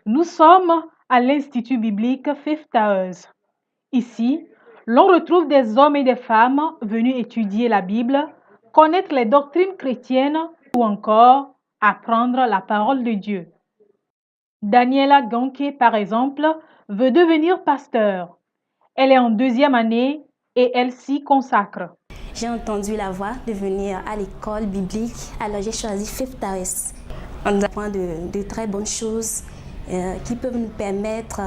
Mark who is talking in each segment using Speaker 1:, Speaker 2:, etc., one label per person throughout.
Speaker 1: Nous sommes à l'Institut biblique Fifth Towers. Ici, l'on retrouve des hommes et des femmes venus étudier la Bible, connaître les doctrines chrétiennes ou encore apprendre la parole de Dieu. Daniela Ganke, par exemple, veut devenir pasteur. Elle est en 2e année et elle s'y consacre.
Speaker 2: J'ai entendu la voix de venir à l'école biblique, alors j'ai choisi Fifth Towers. On apprend de très bonnes choses qui peuvent nous permettre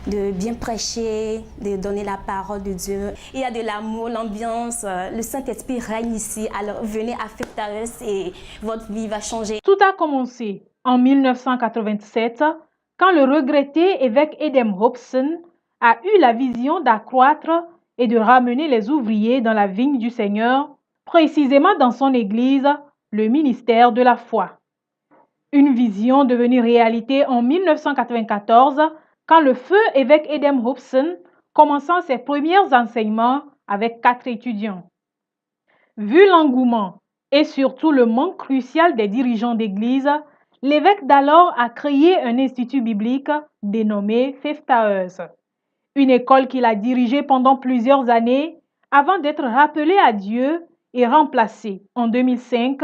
Speaker 2: de bien prêcher, de donner la parole de Dieu. Il y a de l'amour, l'ambiance, le Saint-Esprit règne ici. Alors venez à Fifth Towers et votre vie va changer.
Speaker 1: Tout a commencé en 1987 quand le regretté évêque Edem Hobson a eu la vision d'accroître et de ramener les ouvriers dans la vigne du Seigneur, précisément dans son église, le ministère de la foi. Une vision devenue réalité en 1994 quand le feu évêque Edem Hobson commença ses premiers enseignements avec 4 étudiants. Vu l'engouement et surtout le manque crucial des dirigeants d'église, l'évêque d'alors a créé un institut biblique dénommé Fifth Towers, une école qu'il a dirigée pendant plusieurs années avant d'être rappelé à Dieu et remplacé en 2005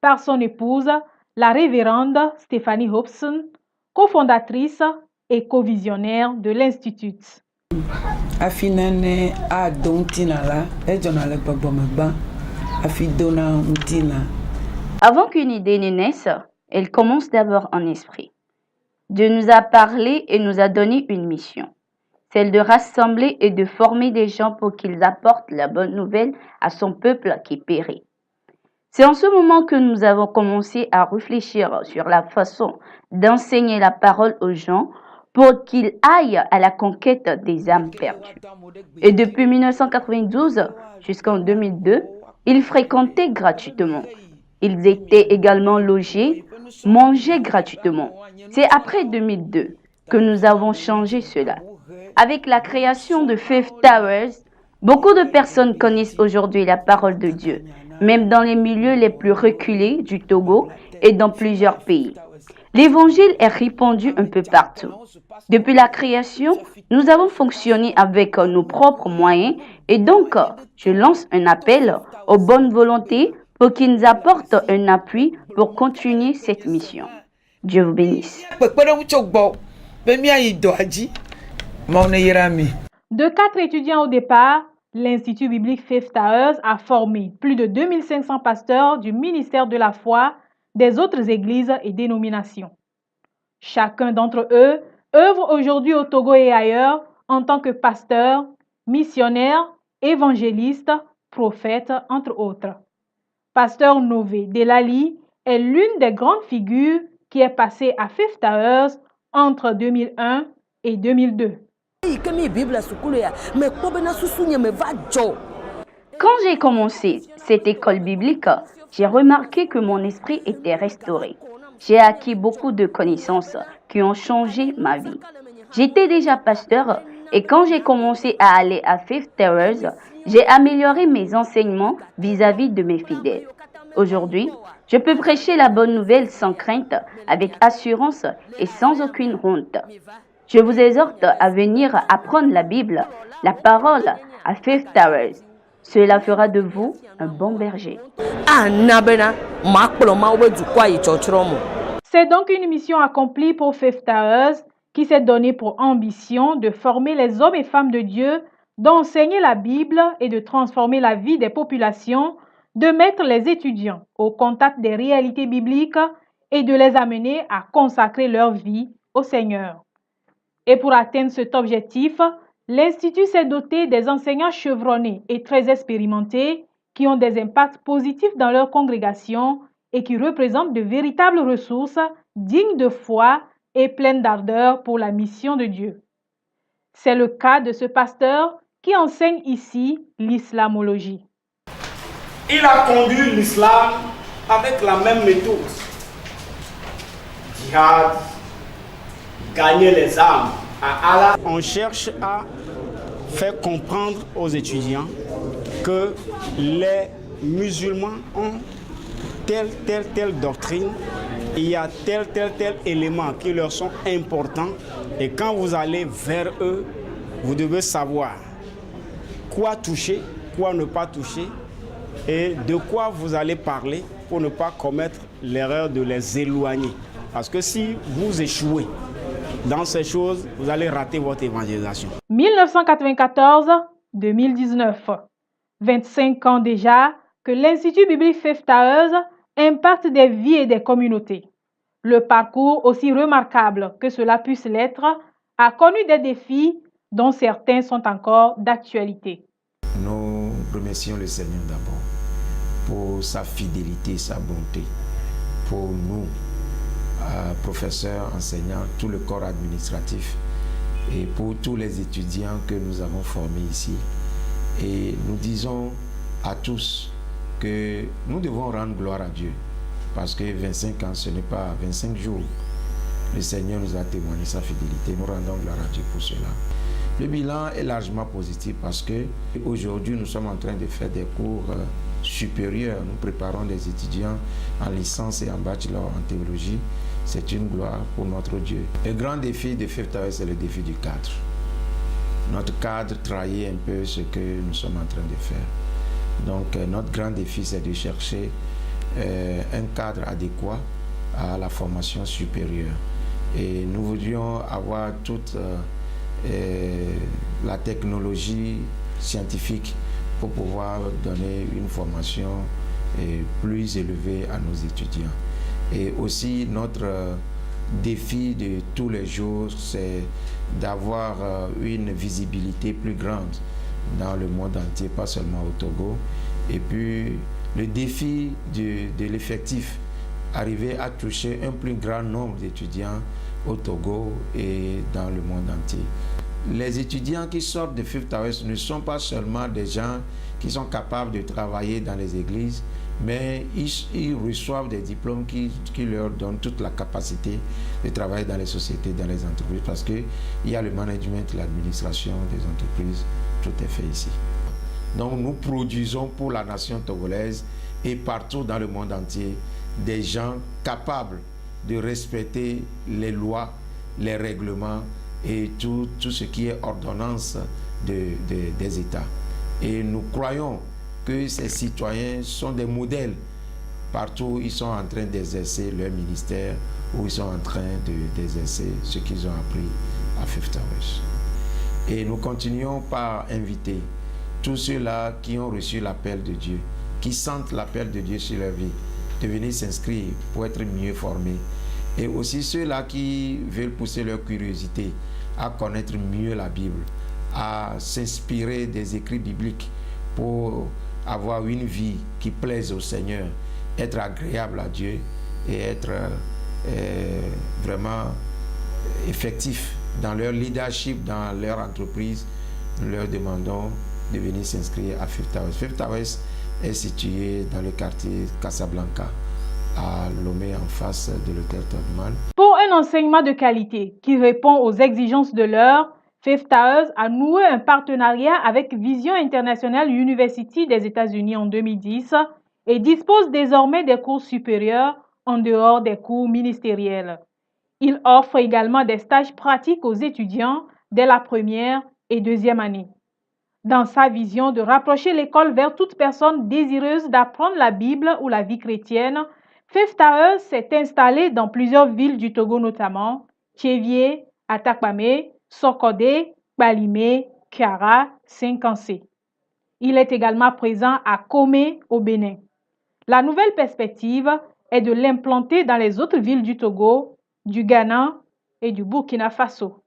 Speaker 1: par son épouse, la révérende Stephanie Hobson, cofondatrice et co-visionnaire de l'Institut.
Speaker 3: Avant qu'une idée ne naisse, elle commence d'abord en esprit. Dieu nous a parlé et nous a donné une mission, celle de rassembler et de former des gens pour qu'ils apportent la bonne nouvelle à son peuple qui périt. C'est en ce moment que nous avons commencé à réfléchir sur la façon d'enseigner la parole aux gens pour qu'ils aillent à la conquête des âmes perdues. Et depuis 1992 jusqu'en 2002, ils fréquentaient gratuitement. Ils étaient également logés, mangeaient gratuitement. C'est après 2002 que nous avons changé cela. Avec la création de Fifth Towers, beaucoup de personnes connaissent aujourd'hui la parole de Dieu, même dans les milieux les plus reculés du Togo et dans plusieurs pays. L'évangile est répandu un peu partout. Depuis la création, nous avons fonctionné avec nos propres moyens et donc je lance un appel aux bonnes volontés pour qu'ils nous apportent un appui pour continuer cette mission. Dieu vous bénisse.
Speaker 1: De 4 étudiants au départ, l'Institut biblique Fifth Towers a formé plus de 2500 pasteurs du ministère de la foi des autres églises et dénominations. Chacun d'entre eux œuvre aujourd'hui au Togo et ailleurs en tant que pasteur, missionnaire, évangéliste, prophète, entre autres. Pasteur Nové Delali est l'une des grandes figures qui est passée à Fifth Towers entre 2001 et 2002.
Speaker 3: Quand j'ai commencé cette école biblique, j'ai remarqué que mon esprit était restauré. J'ai acquis beaucoup de connaissances qui ont changé ma vie. J'étais déjà pasteur et quand j'ai commencé à aller à Fifth Towers, j'ai amélioré mes enseignements vis-à-vis de mes fidèles. Aujourd'hui, je peux prêcher la bonne nouvelle sans crainte, avec assurance et sans aucune honte. Je vous exhorte à venir apprendre la Bible, la parole, à Fifth Towers. Cela fera de vous un bon berger.
Speaker 1: C'est donc une mission accomplie pour Fifth Towers qui s'est donnée pour ambition de former les hommes et femmes de Dieu, d'enseigner la Bible et de transformer la vie des populations, de mettre les étudiants au contact des réalités bibliques et de les amener à consacrer leur vie au Seigneur. Et pour atteindre cet objectif, l'Institut s'est doté des enseignants chevronnés et très expérimentés qui ont des impacts positifs dans leur congrégation et qui représentent de véritables ressources dignes de foi et pleines d'ardeur pour la mission de Dieu. C'est le cas de ce pasteur qui enseigne ici l'islamologie.
Speaker 4: Il a conduit l'islam avec la même méthode. Jihad, gagner les âmes à Allah. On cherche à faire comprendre aux étudiants que les musulmans ont telle doctrine il y a tel élément qui leur sont importants et quand vous allez vers eux, vous devez savoir quoi toucher, quoi ne pas toucher et de quoi vous allez parler pour ne pas commettre l'erreur de les éloigner. Parce que si vous échouez dans ces choses, vous allez rater votre évangélisation.
Speaker 1: 1994-2019, 25 ans déjà que l'Institut biblique Faith Towers impacte des vies et des communautés. Le parcours, aussi remarquable que cela puisse l'être, a connu des défis dont certains sont encore d'actualité.
Speaker 5: Nous remercions le Seigneur d'abord pour sa fidélité, sa bonté, pour nous, professeurs, enseignants, tout le corps administratif et pour tous les étudiants que nous avons formés ici. Et nous disons à tous que nous devons rendre gloire à Dieu parce que 25 ans, ce n'est pas 25 jours. Le Seigneur nous a témoigné sa fidélité. Nous rendons gloire à Dieu pour cela. Le bilan est largement positif parce que aujourd'hui nous sommes en train de faire des cours supérieurs. Nous préparons des étudiants en licence et en bachelor en théologie. C'est une gloire pour notre Dieu. Le grand défi de Faith Towers, c'est le défi du cadre. Notre cadre trahit un peu ce que nous sommes en train de faire. Donc notre grand défi, c'est de chercher un cadre adéquat à la formation supérieure. Et nous voudrions avoir toute la technologie scientifique pour pouvoir donner une formation plus élevée à nos étudiants. Et aussi notre défi de tous les jours, c'est d'avoir une visibilité plus grande dans le monde entier, pas seulement au Togo. Et puis le défi de l'effectif, arriver à toucher un plus grand nombre d'étudiants au Togo et dans le monde entier. Les étudiants qui sortent de Faith Towers ne sont pas seulement des gens qui sont capables de travailler dans les églises, mais ils reçoivent des diplômes qui leur donnent toute la capacité de travailler dans les sociétés, dans les entreprises, parce qu'il y a le management, l'administration des entreprises, tout est fait ici. Donc nous produisons pour la nation togolaise et partout dans le monde entier des gens capables de respecter les lois, les règlements et tout ce qui est ordonnance des États. Et nous croyons que ces citoyens sont des modèles partout où ils sont en train d'exercer leur ministère, où ils sont en train d'exercer ce qu'ils ont appris à Faith Towers. Et nous continuons par inviter tous ceux-là qui ont reçu l'appel de Dieu, qui sentent l'appel de Dieu sur leur vie, de venir s'inscrire pour être mieux formés. Et aussi ceux-là qui veulent pousser leur curiosité à connaître mieux la Bible, à s'inspirer des écrits bibliques pour avoir une vie qui plaise au Seigneur, être agréable à Dieu et être vraiment effectif dans leur leadership, dans leur entreprise. Nous leur demandons de venir s'inscrire à Faith Towers. Faith Towers est situé dans le quartier Casablanca, à Lomé, en face de l'hôtel Todman.
Speaker 1: Pour un enseignement de qualité qui répond aux exigences de l'heure, Faith Towers a noué un partenariat avec Vision International University des États-Unis en 2010 et dispose désormais des cours supérieurs en dehors des cours ministériels. Il offre également des stages pratiques aux étudiants dès la première et deuxième année. Dans sa vision de rapprocher l'école vers toute personne désireuse d'apprendre la Bible ou la vie chrétienne, Faith Towers s'est installé dans plusieurs villes du Togo, notamment Tchévié, Atakpamé, Sokodé, Balimé, Kiara, Saint-Kansé. Il est également présent à Komé, au Bénin. La nouvelle perspective est de l'implanter dans les autres villes du Togo, du Ghana et du Burkina Faso.